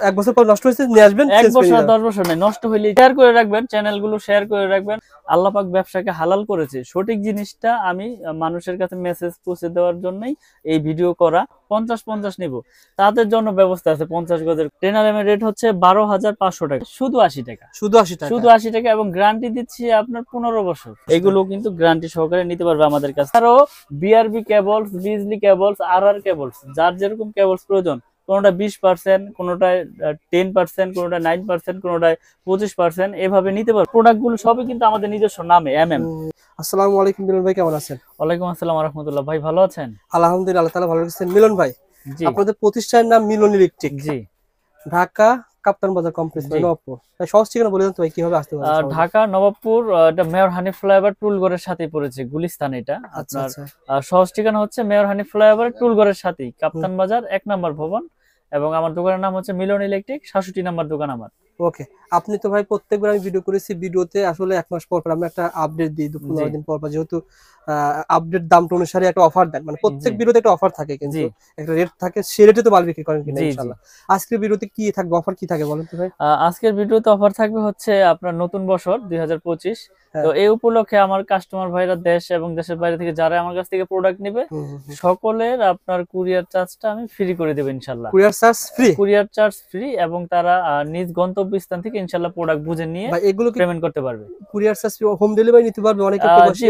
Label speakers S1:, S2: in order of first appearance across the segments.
S1: এক বছর পর নষ্ট হয়েছে নিয়ে আসবেন,
S2: এক বছর 10 বছর নাই, নষ্ট হইলে শেয়ার করে রাখবেন, চ্যানেলগুলো শেয়ার করে রাখবেন। আল্লাহ পাক ব্যবসাকে হালাল করেছে, সঠিক জিনিসটা আমি মানুষের কাছে মেসেজ পৌঁছে দেওয়ার জন্যই এই ভিডিও করা। 50 নিব, তাদের জন্য ব্যবস্থা আছে। 50 গজের টেনারেমের রেট হচ্ছে 12,500 টাকা, শুধু 80 টাকা, শুধু 80 টাকা, এবং গ্যারান্টি দিচ্ছি আপনার 15 বছর। এগুলো কিন্তু গ্যারান্টি সহকারে নিতে পারবে আমাদের কাছে। আরো বিআরবি কেবলস, বিজলি কেবলস, আরআর কেবলস, যার যেরকম কেবলস প্রয়োজন, কোনোটা 20%, কোনোটায় 10%, কোনোটা 9%, কোনোটায় 25%, এভাবে নিতে পারো। প্রোডাক্ট গুলো সবই কিন্তু আমাদের নিজস্ব নামে এমএম।
S1: আসসালামু আলাইকুম মিলন ভাই, কেমন আছেন?
S2: ওয়ালাইকুম আসসালাম ওয়া রাহমাতুল্লাহ। ভাই ভালো আছেন?
S1: আলহামদুলিল্লাহ, আল্লাহ তাআলা ভালো রাখছেন। মিলন ভাই,
S2: জি,
S1: আপনাদের প্রতিষ্ঠানের নাম মিলন ইলেকট্রিক,
S2: জি,
S1: ঢাকা কাপ্তান বাজার কমপ্লেক্স, নবাবপুর। ভাই সহজ ঠিকানা বলে দেন তো ভাই, কিভাবে আসতে পারবেন?
S2: ঢাকা নবাবপুর, এটা মেয়র হানিফ ফ্লাইওভার টুলগড়ের সাথে পড়েছে, গুলিস্তান। এটা
S1: আচ্ছা
S2: আপনার
S1: আচ্ছা,
S2: সহজ ঠিকানা হচ্ছে মেয়র হানিফ ফ্লাইওভার টুলগড়ের সাথেই, কাপ্তান বাজার 1 নম্বর ভবন। এবং আমার দোকানের নাম হচ্ছে মিলন ইলেকট্রিক, 66 নম্বর দোকান আমার।
S1: ওকে। আপনি তো ভাই প্রত্যেকবার আমি ভিডিও করেছি, ভিডিওতে আসলে এক মাস পর পর আমরা একটা আপডেট দিই, 15 দিন পর পর, যেহেতু আপডেট দামটা অনুসারে একটা অফার দেন, মানে প্রত্যেক ভিডিওতে একটা অফার থাকে, কিন্তু একটা রেট থাকে, সেই রেটে তো মাল বিক্রি করেন কিনা ইনশাআল্লাহ। আজকের ভিডিওতে কি থাকবে, অফার কি থাকে বলেন তো ভাই?
S2: আজকের ভিডিওতে অফার থাকবে হচ্ছে আপনার নতুন বছর 2025। তো এই উপলক্ষে আমার কাস্টমার ভাইরা দেশ এবং দেশের বাইরে থেকে যারা আমার কাছ থেকে প্রোডাক্ট নেবে, সকলের আপনার কুরিয়ার চার্জটা আমি ফ্রি করে দেব ইনশাআল্লাহ।
S1: Courier charge free?
S2: Courier charge free, এবং তারা নিজ গন্তব্যস্থান থেকে ইনশাআল্লাহ প্রোডাক্ট বুঝে নিয়ে
S1: এগুলো
S2: পেমেন্ট করতে পারবে।
S1: কুরিয়ার চার্জ হোম ডেলিভারি নিতে পারবে অনেকে?
S2: জি,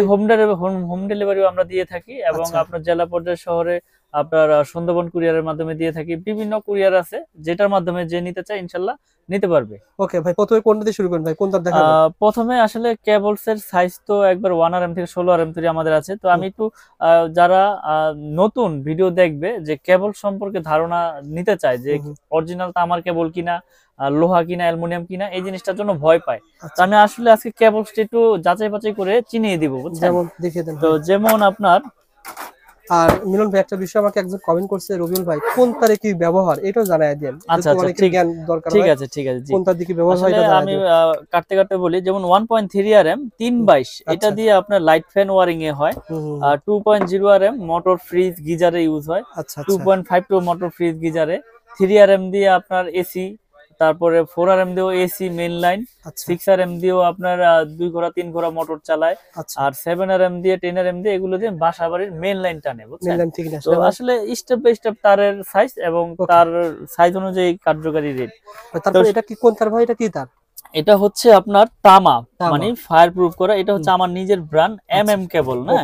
S2: হোম ডেলিভারিও আমরা দিয়ে থাকি, এবং আপনার জেলা পর্যায়ে শহরে আপনার সুন্দরবন কুরিয়ারের মাধ্যমে দিয়ে থাকি। বিভিন্ন কুরিয়ার আছে, যেটার মাধ্যমে যে নিতে চায় ইনশাআল্লাহ নিতে পারবে।
S1: ওকে ভাই, প্রথমে কোনটা দিয়ে শুরু করেন ভাই, কোনটা দেখাবেন?
S2: প্রথমে আসলে কেবলস এর সাইজ তো একবার 1RM থেকে 16RM আমাদের আছে। তো আমি একটু যারা নতুন ভিডিও দেখবে, যে কেবল সম্পর্কে ধারণা নিতে চায়, যে অরিজিনাল তামার কেবল কিনা, লোহা কিনা, অ্যালুমিনিয়াম কিনা, এই জিনিসটার জন্য ভয় পায়। তো আমি আসলে আজকে কেবলসটা একটু যাচাই বাছাই করে চিনিয়ে দিব, বুঝছেন?
S1: যেমন দেখিয়ে দেন।
S2: তো যেমন আপনার,
S1: আর মিলন ভাই একটা বিষয় আমাকে একজন কমেন্ট করছে, রবিউল ভাই কোন তারে কি ব্যবহার এটাও জানায় দেন।
S2: আচ্ছা আচ্ছা, ঠিক আছে ঠিক আছে,
S1: কোন তার দিকে ব্যবহার হয় এটা
S2: আমি কাটতে কাটতে বলি। যেমন 1.3RM 322, এটা দিয়ে আপনার লাইট ফ্যান ওয়ারিং এ হয়। 2.0RM মোটর ফ্রিজ গিজারে ইউজ হয়। 2.52 মোটর ফ্রিজ গিজারে। 3RM দিয়ে আপনার এসি, তারপরে 4RM দিয়েও এসি মেইন লাইন। 6RM দিয়েও আপনার 2 ঘোড়া 3 ঘোড়া মোটর চালায়। আর 7RM দিয়ে 10RM দিয়ে এগুলো দিয়ে বাসা বাড়ির মেইন লাইন টানে, বুঝছেন? তো আসলে স্টেপ বাই স্টেপ তারের সাইজ এবং তার সাইজ অনুযায়ী কার্যকারী রেট।
S1: তারপর এটা কি কোন তার ভাই, এটা কি তার?
S2: এটা হচ্ছে আপনার তামা, মানে ফায়ার প্রুফ করা। এটা হচ্ছে আমার নিজের ব্র্যান্ড এমএম কেবল না।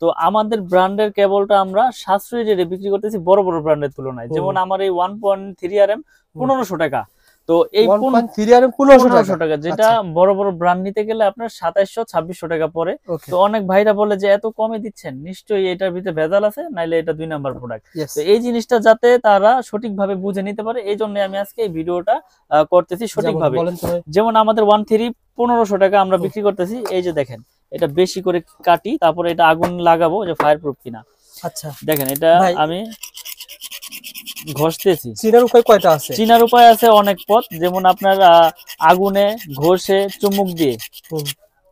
S2: তো আমাদের ব্র্যান্ডের কেবলটা আমরা সাশ্রয়ী রেটে বিক্রি করতেছি বড় বড় ব্র্যান্ডের তুলনায়। যেমন আমার এই 1.3RM 1500 টাকা। তো এই 1500 টাকা, যেটা বড় বড় ব্র্যান্ড নিতে গেলে আপনার 2700-2600 টাকা পড়ে। তো অনেক ভাইরা বলে যে এত কমে দিচ্ছেন, নিশ্চয়ই এটার ভিতরে ভেজাল আছে, নাইলে এটা 2 নাম্বার প্রোডাক্ট। তো এই জিনিসটা যাতে তারা সঠিকভাবে বুঝে নিতে পারে, এই জন্য আমি আজকে এই ভিডিওটা করতেছি সঠিকভাবে। যেমন আমাদের 1.3 1500 টাকা আমরা বিক্রি করতেছি। এই যে দেখেন, এটা বেশি করে কাটি, তারপরে এটা আগুন লাগাবো যে ফায়ার প্রুফ কিনা। আচ্ছা দেখেন, এটা আমি ঘষতেছি।
S1: চিনার উপায় কয়টা আছে?
S2: চিনার উপায় আছে অনেক পথ। যেমন আপনার আগুনে, ঘষে, চুমুক দিয়ে।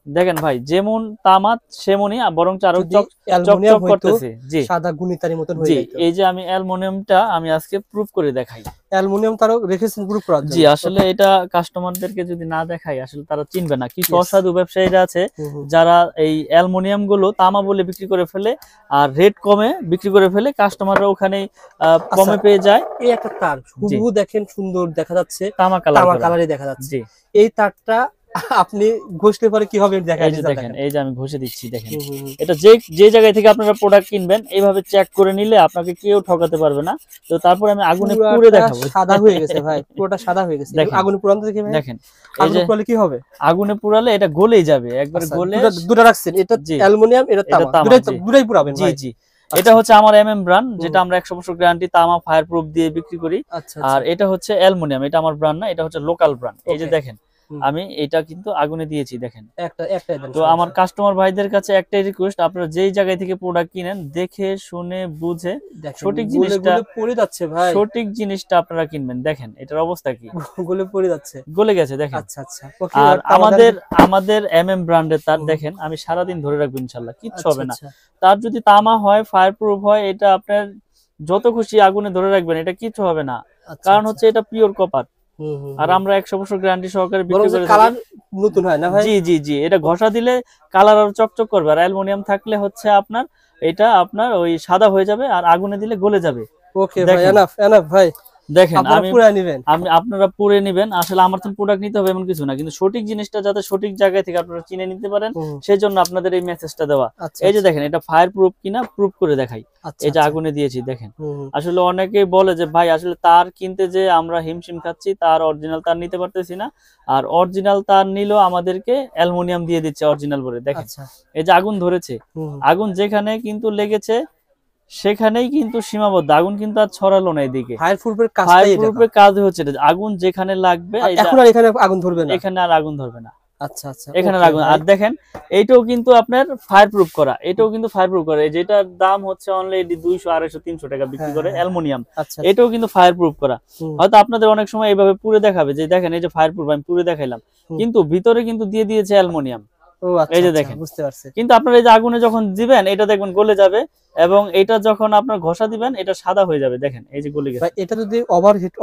S2: দেখেন ভাই, যেমন তামা সেমনই, বরং আরো চকচক করতেছে। জি,
S1: সাদা গুণিতারির মতন হয়ে যায়।
S2: এই যে আমি অ্যালুমিনিয়ামটা আমি আজকে প্রুফ করে দেখাই।
S1: অ্যালুমিনিয়াম তারও রেখেছেন প্রুফ করার জন্য?
S2: জি, আসলে এটা কাস্টমারদেরকে যদি না দেখাই আসলে তারা চিনবে না। কিছু অসাধু ব্যবসায়ীরা আছে যারা এই অ্যালুমিনিয়াম গুলো তামা বলে বিক্রি করে ফেলে, আর রেট কমে বিক্রি করে ফেলে, কাস্টমাররা ওখানে কমে পেয়ে যায়।
S1: এই একটা তার হুবহু দেখেন, সুন্দর দেখা যাচ্ছে,
S2: তামা কালারে
S1: দেখা যাচ্ছে। এই তারটা আপনি ঘষলে পরে কি হবে দেখা যায়।
S2: দেখেন, এই যে আমি ঘষে দিচ্ছি, দেখেন। এটা যে জায়গা থেকে আপনারা প্রোডাক্ট কিনবেন, এইভাবে চেক করে নিলে আপনাকে কেউ ঠকাতে পারবে না। তো তারপর আমি আগুনে পুড়ে দেখাবো।
S1: সাদা হয়ে গেছে ভাই, পুরোটা সাদা হয়ে গেছে। আগুনে পুরান তো দেখি ভাই, দেখেন আগুনে পুরালে কি হবে?
S2: আগুনে পুরালে এটা গলেই যাবে, একবার গলে।
S1: দুটো রাখছেন, এটা অ্যালুমিনিয়াম, এটা তামা, দুটোই পুরাবেন ভাই? জি জি।
S2: এটা হচ্ছে আমার এমএম ব্র্যান্ড, যেটা আমরা 100 বছর গ্যারান্টি তামা ফায়ার প্রুফ দিয়ে বিক্রি করি। আর এটা হচ্ছে অ্যালুমিনিয়াম, এটা আমার ব্র্যান্ড না, এটা হচ্ছে লোকাল ব্র্যান্ড। এই যে দেখেন, আমি এটা কিন্তু আগুনে দিয়েছি, দেখেন। তো আমার কাস্টমার ভাইদের কাছে একটাই রিকোয়েস্ট, আপনারা যেই জায়গায় থেকে প্রোডাক্ট কিনেন, দেখে শুনে বুঝে সঠিক জিনিসটা
S1: পড়ে যাচ্ছে ভাই,
S2: সঠিক জিনিসটা আপনারা কিনবেন। দেখেন এটার অবস্থা কি,
S1: গলে পড়ে যাচ্ছে,
S2: গলে গেছে, দেখেন।
S1: আচ্ছা আচ্ছা।
S2: আর আমাদের এমএম ব্র্যান্ডের তার দেখেন, আমি সারাদিন ধরে রাখবো ইনশাআল্লাহ, কিচ্ছু হবে না। তার যদি তামা হয়, ফায়ার প্রুফ হয়, এটা আপনার যত খুশি আগুনে ধরে রাখবেন, এটা কিচ্ছু হবে না। কারণ হচ্ছে এটা পিওর কপার। আর আমরা 100% গ্যারান্টি সহকারে বিক্রি করে
S1: কালার নতুন হয় না ভাই?
S2: জি জি জি, এটা ঘষা দিলে কালার আর চকচক করবে, আর অ্যালুমিনিয়াম থাকলে হচ্ছে আপনার এটা আপনার ওই সাদা হয়ে যাবে আর আগুনে দিলে গলে যাবে।
S1: ওকে ভাই, এনাফ এনাফ ভাই,
S2: দেখেন
S1: আপনারা
S2: পুরে নিবেন। আসলে আমার তো প্রোডাক্ট নিতে হবে এমন কিছু না, কিন্তু সঠিক জিনিসটা যাতে সঠিক জায়গায় থেকে আপনারা চিনে নিতে পারেন সেই জন্য আপনাদের এই মেসেজটা দেওয়া। এই যে দেখেন এটা ফায়ার প্রুফ কিনা প্রুফ করে দেখাই, এই যে আগুনে দিয়েছি দেখেন। আসলে অনেকেই বলে যে ভাই আসলে তার কিনতে যে আমরা হিমশিম খাচ্ছি, তার অরিজিনাল তার নিতে পারতেছি না, আর অরিজিনাল তার নিলেও আমাদেরকে অ্যালুমিনিয়াম দিয়ে দিচ্ছে অরিজিনাল বলে। দেখেন এই যে আগুন ধরেছে, আগুন যেখানে কিন্তু লেগেছে সেখানেই কিন্তু সীমাবদ্ধ, আগুন কিন্তু আর ছড়ালো না এদিকে।
S1: ফায়ার প্রুফের
S2: কাজ হচ্ছে আগুন যেখানে লাগবে
S1: এখন আর এখানে আগুন ধরবে না,
S2: এখানে আর আগুন ধরবে না।
S1: আচ্ছা আচ্ছা,
S2: এখানে আগুন। আর দেখেন এইটাও কিন্তু আপনার ফায়ার প্রুফ করা, এটাও কিন্তু ফায়ার প্রুফ করা, যেটার দাম হচ্ছে অনলি 200 250 300 টাকা বিক্রি করে অ্যালুমিনিয়াম, এটাও কিন্তু ফায়ার প্রুফ করা। হয়তো আপনাদের অনেক সময় এইভাবে পুরে দেখাবে যে দেখেন এই যে ফায়ার প্রুফ আমি পুরে দেখাইলাম, কিন্তু ভিতরে কিন্তু দিয়ে দিয়েছে অ্যালুমিনিয়াম। এই যে দেখেন, বুঝতে পারছেন, কিন্তু আপনারা এই যে আগুনে যখন দিবেন এটা দেখবেন গলে যাবে, এবং এটা যখন আপনার ঘষা দিবেন এটা সাদা হয়ে যাবে। দেখেন এই যে গলে গেছে।
S1: এটা যদি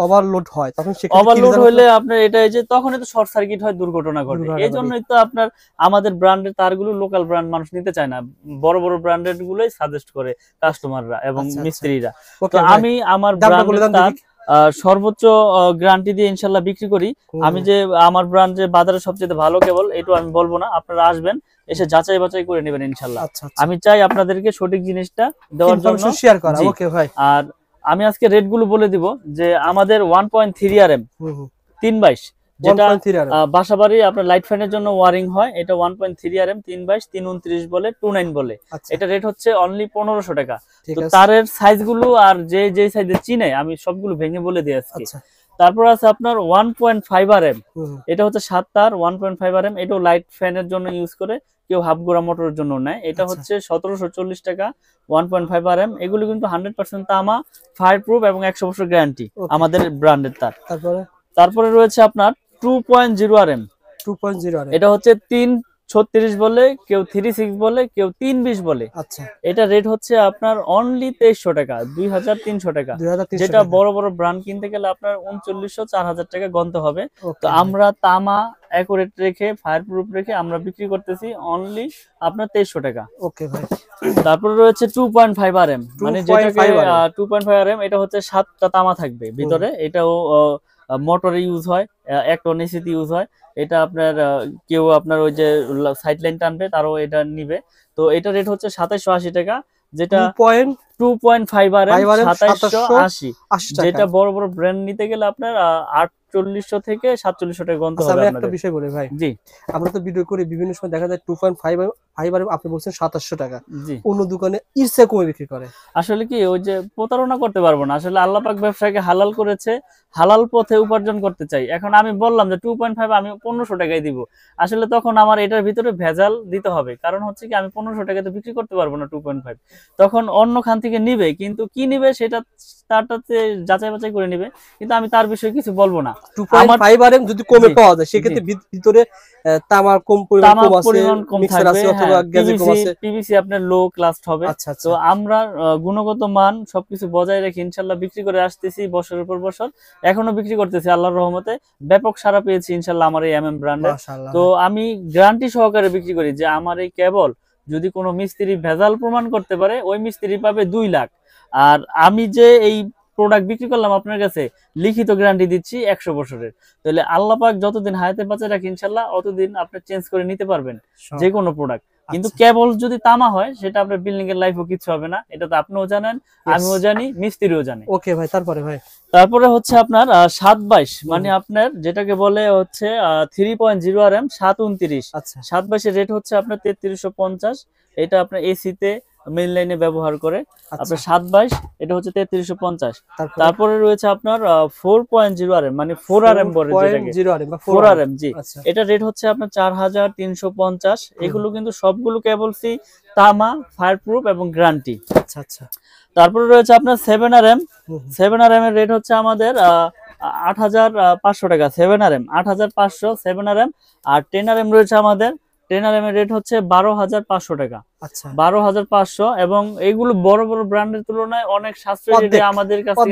S1: ওভারলোড হয় তখন
S2: ওভারলোড হলে আপনার এটা এই যে তখন তো শর্ট সার্কিট হয়, দুর্ঘটনা ঘটে। এই জন্যই তো আপনার আমাদের ব্র্যান্ডের তারগুলো লোকাল ব্র্যান্ড মানুষ নিতে চায় না, বড় বড় ব্র্যান্ডের গুলোই সাজেস্ট করে কাস্টমাররা এবং মিস্ত্রিরা। তো আমি আমার ব্র্যান্ডের তার সর্বোচ্চ গ্যারান্টি দিয়ে ইনশাল্লাহ বিক্রি করি। আমি যে আমার ব্র্যান্ড যে বাজারে সবচেয়ে ভালো কেবল এটা আমি বলবো না, আপনারা আসবেন এসে যাচাই বাছাই করে নেবেন ইনশাল্লাহ। আমি চাই আপনাদেরকে সঠিক জিনিসটা দেওয়ার জন্য শেয়ার করা। ওকে ভাই, আর আমি আজকে রেট গুলো বলে দিব যে আমাদের 1.3 RM 322, যেটা বাসাবাড়ি আপনার লাইট ফ্যানের জন্য ওয়ারিং হয়, এটা 1.3 RM 322 329 বলে 29 বলে, এটা রেট হচ্ছে অনলি 1500 টাকা। তো তারের সাইজ গুলো আর যে সাইজে চিনে আমি সবগুলো ভেঙে বলে দিয়ে আজকে। তারপর আছে আপনার 1.5 RM, এটা হচ্ছে 7 তার 1.5 RM, এটাও লাইট ফ্যানের জন্য ইউজ করে, কেউ হাফ গোড়া মোটরের জন্য নেয়। এটা হচ্ছে 1740 টাকা 1.5 RM। এগুলো কিন্তু 100% তামা, ফায়ার প্রুফ এবং 100% গ্যারান্টি আমাদের ব্র্যান্ডের তার। তারপরে রয়েছে আপনার 2.0 RM, এটা হচ্ছে 336 বলে, কেউ 36 বলে, কেউ 320 বলে। এটা রেট হচ্ছে আপনার অনলি 2300 টাকা 2300 টাকা, যেটা বড় বড় ব্র্যান্ড কিনতে গেলে আপনার 3900 4000 টাকা গন্তে হবে। তো আমরা তামা অ্যাকুরেট রেখে ফায়ার প্রুফ রেখে আমরা বিক্রি করতেছি অনলি আপনার 2300 টাকা। ওকে ভাই, তারপরে রয়েছে 2.5 RM, মানে যেটাকে 2.5 RM, এটা হচ্ছে 7টা তামা থাকবে ভিতরে, এটাও মোটরে ইউজ হয়, এক টন এসিতে ইউজ হয়। এটা আপনার কেউ আপনার ওই যে সাইড লাইন টানবে তারও এটা নিবে। তো এটা রেট হচ্ছে 2780 টাকা, যেটা 2.5 RM 2780, যেটা বড় বড় ব্র্যান্ড নিতে গেলে আপনার 4800 থেকে 4700 টাকা গন্তে হবে।
S1: একটা বিষয় বলি ভাই, জি আমরা তো ভিডিও করি, বিভিন্ন সময় দেখা যায় 2.5 RM আপনি বলছেন 2700 টাকা, অন্য দোকানে ইরসে কমে বিক্রি করে।
S2: আসলে কি ওই যে প্রতারণা করতে পারবো না, আসলে আল্লাহ পাক ব্যবসাকে হালাল করেছে, হালাল পথে উপার্জন করতে চাই। এখন আমি বললাম যে 2.5 আমি 1500 টাকায় দিব, আসলে তখন আমার এটার ভিতরে ভেজাল দিতে হবে, কারণ হচ্ছে কি আমি 1500 টাকাতে বিক্রি করতে পারবো না 2.5, তখন অন্য খান থেকে নিবে, কিন্তু কি নিবে সেটা তারটাতে যাচাই বাছাই করে নিবে, কিন্তু আমি তার বিষয়ে কিছু বলবো না।
S1: 2.5 RM যদি কমে পাওয়া যায় সেক্ষেত্রে ভিতরে তামার কম পরিমাণ কম থাকবে, অথবা গ্যাজেট কম আছে, পিভিসি আপনার লো ক্লাস হবে। তো আমরা গুণগত মান সবকিছু বজায় রেখে ইনশাআল্লাহ বিক্রি করে আসতেছি বছরের পর বছর, এখনো বিক্রি করতেছি আল্লাহর রহমতে, ব্যাপক সাড়া পেয়েছি ইনশাআল্লাহ আমার এই MM ব্র্যান্ডে। তো আমি গ্যারান্টি সহকারে বিক্রি করি যে আমার এই কেবল যদি কোনো মিস্ত্রি ভেজাল প্রমাণ করতে পারে ওই মিস্ত্রি পাবে 2 লাখ, আর আমি যে এই প্রোডাক্ট বিক্রি করলাম আপনার কাছে লিখিত গ্যারান্টি দিচ্ছি 100 বছরের। তাহলে আল্লাহ পাক যতদিন হায়াতে বাঁচে রাখি ইনশাআল্লাহ অতদিন আপনি চেঞ্জ করে নিতে পারবেন যে কোনো প্রোডাক্ট। কিন্তু কেবল যদি তামা হয় সেটা আপনার বিল্ডিং এর লাইফও কিছু হবে না, এটা তো আপনিও জানেন, আমিও জানি, মিস্ত্রিও জানে। ওকে ভাই, তারপরে হচ্ছে আপনার 722, মানে আপনার যেটাকে বলে হচ্ছে 3.0 RM 729, 722 এর রেট হচ্ছে আপনার 3350, এটা আপনার এসিতে মেইন লাইনে ব্যবহার করে আপনার 722, এটা হচ্ছে 3350। তারপরে রয়েছে আপনার 4.0 RM, মানে 4 RM বলে যেটাকে 4 RM, জি এটা রেট হচ্ছে আপনার 4350। এগুলো কিন্তু সবগুলো কেবলসি তামা, ফায়ার প্রুফ এবং গ্যারান্টি। আচ্ছা আচ্ছা। তারপরে রয়েছে আপনার 7 RM, 7 RM এর রেট হচ্ছে আমাদের 8500 টাকা, 7 RM 8500 7 RM। আর 10 RM রয়েছে আমাদের, 10 RM এর রেট হচ্ছে 12500 টাকা। আচ্ছা, 12500, এবং এইগুলো বড় বড় ব্র্যান্ডের তুলনায় অনেক সাশ্রয়ী রেটে আমাদের কাছে,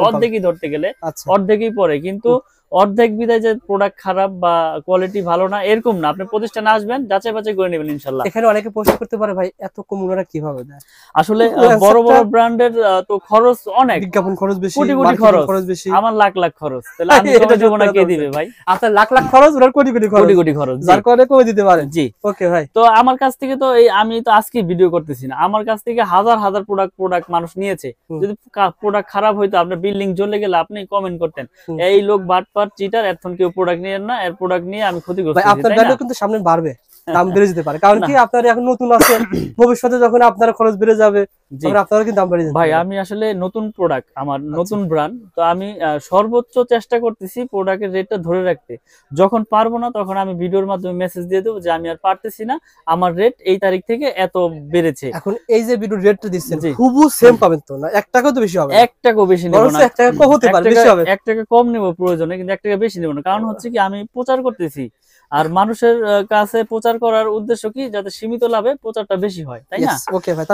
S1: অর্ধেকই ধরতে গেলে অর্ধেকই পড়ে, কিন্তু
S2: অর্ধেক বিদায় যে প্রোডাক্ট খারাপ বা কোয়ালিটি ভালো না এরকম না, আপনি প্রতিষ্ঠানে আসবেন যাচাই বাছাই করে নেবেন ইনশাআল্লাহ।
S1: এখানে অনেকে প্রশ্ন করতে পারে ভাই এত কম ওনারা কিভাবে দেয়?
S2: আসলে বড় বড় ব্র্যান্ডের তো খরচ অনেক,
S1: বিজ্ঞাপন খরচ বেশি,
S2: কোটি কোটি
S1: মার্কেটিং খরচ বেশি,
S2: আমার লাখ লাখ খরচ, তাহলে আমি কমে দেব না, কে দিবে ভাই?
S1: আপনার লাখ লাখ খরচ, ওনার কোটি কোটি খরচ,
S2: কোটি কোটি খরচ,
S1: যার কারণে কমে দিতে পারেন।
S2: জি
S1: ওকে ভাই।
S2: তো আমার কাছ থেকে তো এই আমি তো আজকে ভিডিও করতেছি না, আমার কাছ থেকে হাজার হাজার প্রোডাক্ট মানুষ নিয়েছে। যদি প্রোডাক্ট খারাপ হইতো, আপনার বিল্ডিং জ্বলে গেলে আপনি কমেন্ট করতেন এই লোক বাটপার চিটার, এখন কেউ প্রোডাক্ট নিয়েন না, এর প্রোডাক্ট নিয়ে আমি ক্ষতিগ্রস্ত
S1: ভাই। আপনার ভ্যালু কিন্তু সামনে বাড়বে, দাম বেড়ে যেতে পারে, কারণ কি আপনার এখন নতুন আছে, ভবিষ্যতে যখন আপনার খরচ বেড়ে যাবে আপনার কিন্তু দাম বেড়ে যাবে।
S2: ভাই আমি আসলে নতুন প্রোডাক্ট, আমার নতুন ব্র্যান্ড, তো আমি সর্বোচ্চ চেষ্টা করতেছি প্রোডাক্টের রেটটা ধরে রাখতে। যখন পারবো না তখন আমি ভিডিওর মাধ্যমে মেসেজ দিয়ে দেবো যে আমি আর পারতেছি না, আমার রেট এই তারিখ থেকে এত বেড়েছে।
S1: এখন এই যে ভিডিও রেটটা দিচ্ছেন হুবহু সেম পাবেন তো না, 1 টাকাও তো বেশি হবে,
S2: 1 টাকাও বেশি নেব না,
S1: 1 টাকা কম হতে পারে, বেশি হবে,
S2: 1 টাকা কম নেব প্রয়োজনে, কিন্তু 1 টাকা বেশি নেব না। কারণ হচ্ছে কি আমি প্রচার করতেছি, আর মানুষের কাছে প্রচার করার উদ্দেশ্য কি, যাতে সীমিত লাভে প্রচারটা বেশি হয়, তাই না?
S1: ওকে ভাই।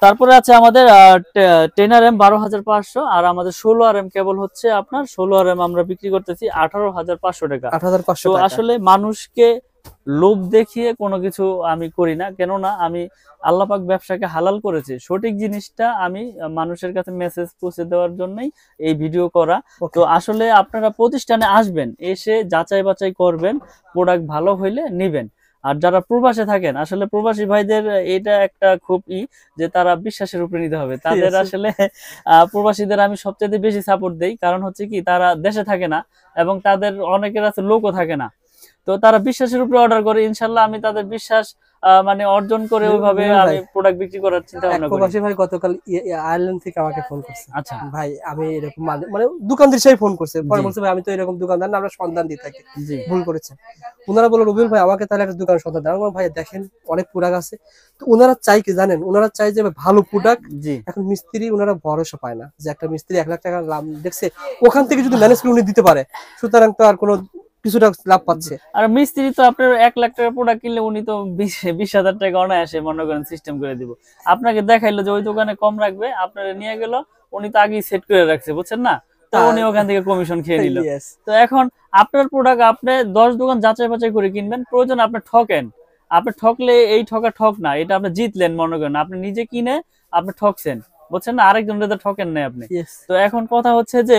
S1: তারপরে
S2: আছে আমাদের 10RM 12,500, আর আমাদের 16RM কেবল হচ্ছে আপনার 16RM আমরা বিক্রি করতেছি 18,500 টাকা।
S1: 18,500
S2: তো
S1: টাকা।
S2: আসলে মানুষকে লোভ দেখিয়ে কোনো কিছু আমি করি না, কেননা আমি আল্লাহ পাক ব্যবসাকে হালাল করেছে, সঠিক জিনিসটা আমি মানুষের কাছে মেসেজ পৌঁছে দেওয়ার জন্যই এই ভিডিও করা। তো আসলে আপনারা প্রতিষ্ঠানে আসবেন, এসে যাচাই বাছাই করবেন, প্রোডাক্ট ভালো হইলে নিবেন। আর যারা প্রবাসে থাকেন, আসলে প্রবাসী ভাইদের এটা একটা খুব যে তারা বিশ্বাসের উপরে নিতে হবে তাদের। আসলে প্রবাসীদের আমি সবচেয়ে বেশি সাপোর্ট দেই, কারণ হচ্ছে কি তারা দেশে থাকে না এবং তাদের অনেকের আছে লোকও থাকে না, তো তারা বিশ্বাসের উপরে অর্ডার করে। ইনশাল্লাহ আমি তাদের বিশ্বাস মানে অর্জন করে ওইভাবে আমি প্রোডাক্ট বিক্রি করার চিন্তা ভাবনা করি।
S1: প্রবাসী ভাই গতকাল আয়ারল্যান্ড থেকে আমাকে ফোন করছে।
S2: আচ্ছা
S1: ভাই আমি এরকম মানে দোকানদার সেই ফোন করছে, পরে বলছে ভাই আমি তো এরকম দোকানদার না, আমরা সন্ধান দিয়ে থাকি, ভুল করেছে। ওনারা বলল রবিউল ভাই আমাকে তাহলে একটা দোকান সন্ধান দেন। আমি বললাম ভাই দেখেন অনেক প্রোডাক্ট আছে, তো ওনারা চাই কি জানেন, ওনারা চাই যে ভালো প্রোডাক্ট। এখন মিস্ত্রি ওনারা ভরসা পায় না যে একটা মিস্ত্রি 1 লাখ টাকা লাভ দেখছে, ওখান থেকে যদি ম্যানেজ করে উনি দিতে পারে, সুতরাং তো আর কোনো কিছুটা লাভ পাচ্ছে।
S2: আর মিস্ত্রি তো আপনার 1 লাখ টাকার প্রোডাক্ট কিনলে উনি তো 20,000 টাকা অনায়াসে মনে করেন সিস্টেম করে দিব। আপনাকে দেখাইলো যে ওই দোকানে কম রাখবে, আপনারা নিয়ে গেল, উনি তো আগেই সেট করে রাখছে, বুঝছেন না, তো উনি ওখান থেকে কমিশন খেয়ে নিল। তো এখন আপনার প্রোডাক্ট আপনি 10 দোকান যাচাই বাছাই করে কিনবেন, প্রয়োজন আপনি ঠকেন, আপনি ঠকলে এই ঠক না, এটা আপনি জিতলেন মনে করেন, আপনি নিজে কিনে আপনি ঠকছেন, বুঝছেন না, আরেকজনের তো ঠকেন নাই আপনি। তো এখন কথা হচ্ছে যে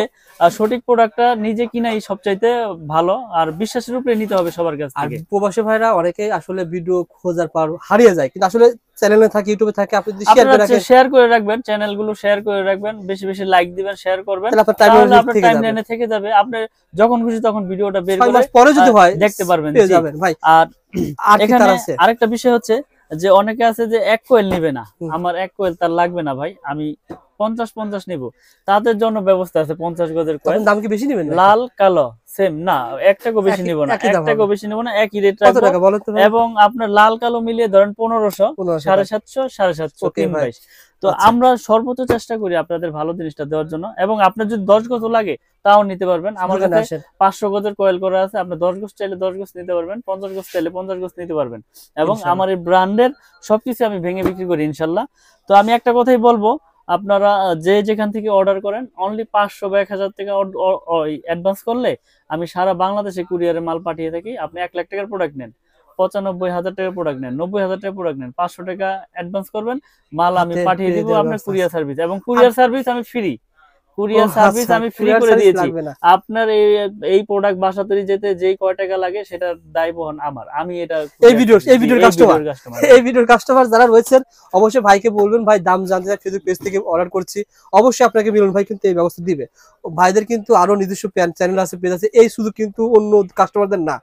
S2: সঠিক প্রোডাক্টটা নিজে কিনাই সবচাইতে ভালো, আর বিশ্বাসের উপরে নিতে হবে সবার কাছ থেকে।
S1: প্রবাসী ভাইরা অনেকে আসলে ভিডিও খোঁজার পর হারিয়ে যায়, কিন্তু আসলে চ্যানেলে থাকে, ইউটিউবে থাকে, আপনি যদি
S2: শেয়ার করে রাখবেন, চ্যানেলগুলো শেয়ার করে রাখবেন, বেশি বেশি লাইক দিবেন, শেয়ার করবেন, তাহলে আপনার টাইমলাইনে থেকে যাবে, আপনি যখন খুশি তখন ভিডিওটা বের করে পরে যদি হয় দেখতে পারবেন। আর এখানে আরেকটা বিষয় হচ্ছে যে অনেকে আছে যে 1 কোয়েল নিবে না, আমার 1 কোয়েল তার লাগবে না ভাই, আমি 50 নিব, তাদের জন্য ব্যবস্থা আছে। 50 গজের কোয়েল, দাম কি বেশি নেবেন? লাল কালো সেম না, 1 টাকা বেশি নিব না, 1 টাকা বেশি নিব না, একই রেট রাখবো। এবং আপনার লাল কালো মিলিয়ে ধরেন 1500, 750, 750, 322। তো আমরা সর্বোচ্চ চেষ্টা করি আপনাদের ভালো জিনিসটা দেওয়ার জন্য, এবং আপনার যদি 10 গজ লাগে তাও নিতে পারবেন। আমার কাছে 500 গজের কয়েল করা আছে, আপনি 10 গজ চাইলে 10 গজ নিতে পারবেন, 50 গজ চাইলে 50 গজ নিতে পারবেন, এবং আমার এই ব্র্যান্ডের সবকিছু আমি ভেঙে বিক্রি করি ইনশাল্লাহ। তো আমি একটা কথাই বলবো, আপনারা যে যেখান থেকে অর্ডার করেন অনলি 500 বা 1000 টাকা অ্যাডভান্স করলে আমি সারা বাংলাদেশে কুরিয়ারে মাল পাঠিয়ে থাকি। আপনি 1 লাখ টাকার প্রোডাক্ট নেন, 95,000 টাকার প্রোডাক্ট নেন, 90,000 টাকার প্রোডাক্ট নেন, 500 টাকা অ্যাডভান্স করবেন, মাল আমি পাঠিয়ে দিব আপনার কুরিয়ার সার্ভিস, এবং কুরিয়ার সার্ভিস আমি ফ্রি, কুরিয়ার সার্ভিস আমি ফ্রি করে দিয়েছি। আপনার এই প্রোডাক্ট বাসাতে যেতে যেই কয় টাকা লাগে সেটা দায় বহন আমার, আমি এটা এই ভিডিওর কাস্টমার যারা রয়েছেন অবশ্যই ভাইকে বলবেন ভাই দাম জানতে চাই, ফেসবুক পেজ থেকে অর্ডার করছি, অবশ্যই আপনাকে মিলন ভাই কিন্তু এই ব্যবস্থা দিবে। ভাইদের কিন্তু আরো নিজস্ব চ্যানেল আছে, পেজ আছে, এই শুধু কিন্তু অন্য কাস্টমারদের না,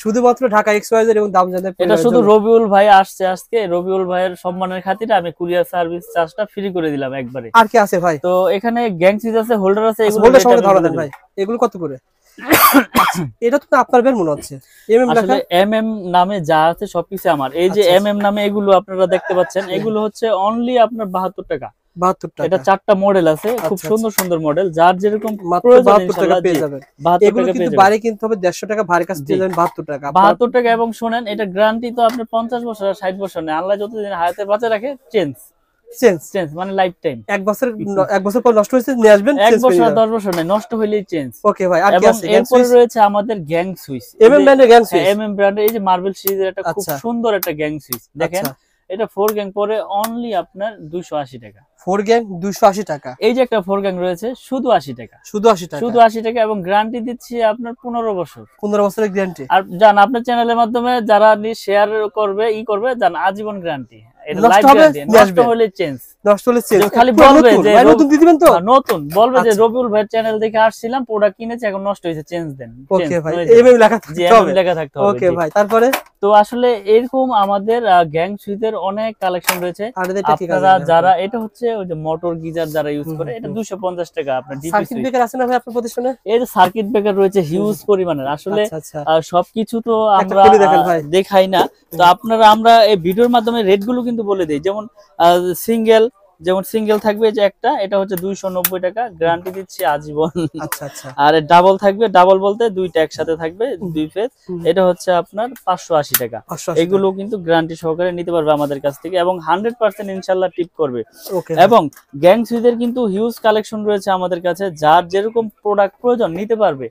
S2: শুধুমাত্র ঢাকা XYZ এবং দাম জানতে। এটা শুধু রবিউল ভাই আসছে আজকে, রবিউল ভাইয়ের সম্মানের খাতিরে আমি কুরিয়ার সার্ভিস চার্জটা ফ্রি করে দিলাম একবারে। আর কি আছে ভাই? তো এখানে গ্যাংসিজ আছে, হোল্ডার আছে, এগুলো ধরে দেন ভাই। এগুলো কত করে? এটা তো আপনার বের মনে হচ্ছে, আসলে এমএম নামে যা আছে সবকিছু আমার। এই যে এমএম নামে এগুলো আপনারা দেখতে পাচ্ছেন, এগুলো হচ্ছে অনলি আপনার 72 টাকা। 72 টাকা। এটা 4টা মডেল আছে, খুব সুন্দর সুন্দর মডেল, যার যেরকম প্রয়োজন ইনশাআল্লাহ পেয়ে যাবেন। 72 টাকা কিন্তু বাইরে কিনতে হবে 150 টাকা, ভারী কাছে পেয়ে যাবেন 72 টাকা। 72 টাকা। এবং শুনেন এটা গ্যারান্টি তো আপনার 50 বছর আর 60 বছর না, আল্লাহ যতদিন হায়াতে বাঁচে রাখে চেঞ্জ চেঞ্জ মানে লাইফ টাইম।
S1: এক বছর পর নষ্ট হয়েছে নিয়ে আসবেন,
S2: 1 বছর 10 বছর নাই, নষ্ট হইলেই চেঞ্জ।
S1: ওকে ভাই, আর কি আছে?
S2: এরপরে রয়েছে আমাদের গ্যাং সুইচ,
S1: এমএম ব্র্যান্ডের গ্যাং সুইচ।
S2: এমএম ব্র্যান্ডের এই যে মার্বেল সিরিজের একটা খুব সুন্দর একটা গ্যাং সুইচ দেখেন, এটা 4 গ্যাং পরে অনলি আপনার 280 টাকা।
S1: 4 গ্যাং 280 টাকা।
S2: এই যে একটা 4 গ্যাং রয়েছে শুধু 80 টাকা,
S1: শুধু 80 টাকা,
S2: শুধু 80 টাকা, এবং গ্যারান্টি দিচ্ছি আপনার 15 বছর।
S1: 15 বছরের গ্যারান্টি।
S2: আর জান আপনার চ্যানেলের মাধ্যমে যারা শেয়ার করবে করবে জান আজীবন গ্যারান্টি। এটা
S1: নষ্ট
S2: লাইফ গ্যারান্টি, নষ্ট হলে চেঞ্জ,
S1: নষ্ট হলে চেঞ্জ।
S2: খালি বলবে যে
S1: নতুন দিয়ে দিবেন তো,
S2: নতুন বলবে যে রবিউল ভাই চ্যানেল দেখে আসছিলাম, প্রোডাক্ট কিনেছি এখন নষ্ট হয়েছে, চেঞ্জ দেন।
S1: ওকে ভাই, এমএম লেখা থাকতে হবে,
S2: লেখা থাকতে হবে।
S1: ওকে ভাই, তারপরে
S2: তো আসলে এরকম আমাদের গ্যাং সুইচের অনেক কালেকশন রয়েছে।
S1: আর এটা কি কাজ?
S2: আপনারা যারা এটা হচ্ছে ওই যে মোটর গিজার যারা ইউজ করে, এটা 250 টাকা আপনার ডিপি সুইচ।
S1: সার্কিট ব্রেকার আছে না ভাই আপনার প্রতিষ্ঠানে?
S2: এই যে সার্কিট ব্রেকার রয়েছে হিউজ পরিমাণের। আসলে সবকিছু তো আমরা দেখাই না, তো আপনারা আমরা এই ভিডিওর মাধ্যমে রেট গুলো কিন্তু বলে দেই। যেমন সিঙ্গেল থাকবে যে একটা, এটা হচ্ছে 290 টাকা, গ্যারান্টি দিচ্ছি আজীবন। আর ডাবল থাকবে, ডাবল বলতে দুইটা একসাথে থাকবে 2 ফেজ, এটা হচ্ছে আপনার 580 টাকা। এগুলো কিন্তু গ্যারান্টি সহকারে নিতে পারবে আমাদের কাছ থেকে, এবং 100% ইনশাআল্লাহ টিপ করবে। এবং গ্যাং সুইচের কিন্তু হিউজ কালেকশন রয়েছে আমাদের কাছে, যার যেরকম প্রোডাক্ট প্রয়োজন নিতে পারবে।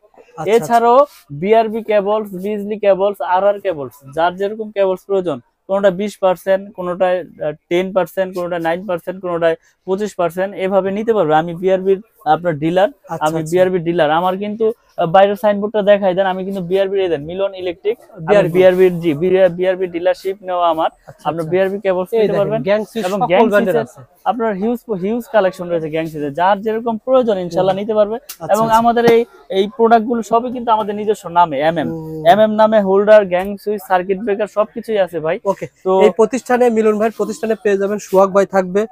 S2: এছাড়াও বিআরবি কেবলস, বিজলি কেবলস, আরআর কেবলস, যার যেরকম কেবলস প্রয়োজন, কোনটা 20%, কোনটা 10%, কোনটা 9%, কোনটা 25%, এভাবে নিতে পারবে। আমি বিআরবির আপনার ডিলার, আমি বিআরবি ডিলার। আমার কিন্তু বাইরের সাইনবোর্ডটা দেখাই দেন, আমি কিন্তু বিআরবি এর দেন মিলন ইলেকট্রিক, বিআরবির জি বিআরবি ডিলারশিপ নেওয়া আমার। আপনার বিআরবি কেবলস নিতে পারবেন, এবং গ্যাং সুইচের আপনার হিউজ কালেকশন রয়েছে গ্যাং সুইচের, যার যেরকম প্রয়োজন ইনশাআল্লাহ নিতে পারবে। এবং আমাদের এই প্রোডাক্টগুলো সবই কিন্তু আমাদের নিজস্ব নামে, এমএম নামে, holder, gang switch, circuit breaker সবকিছুই আছে ভাই।
S1: ওকে, তো এই প্রতিষ্ঠানে মিলন ভাইয়ের প্রতিষ্ঠানে পেয়ে যাবেন সোহাগ ভাই থাকবে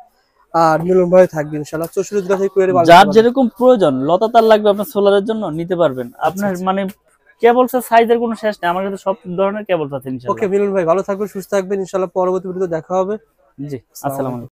S1: আর মিলন ভাই থাকবে ইনশাআল্লাহ। 64 জেলা থেকে কুরিয়ারে
S2: যার যেরকম প্রয়োজন, লতা তার লাগবে আপনার সোলারের জন্য নিতে পারবেন। আপনার মানে কেবলসের সাইজের কোনো শেষ নেই, আমার কাছে সব ধরনের কেবলস আছে ইনশাআল্লাহ।
S1: ওকে মিলন ভাই, ভালো থাকবেন, সুস্থ থাকবেন, ইনশাআল্লাহ পরবর্তী ভিডিওতে দেখা হবে।
S2: জি, আসসালামু আলাইকুম।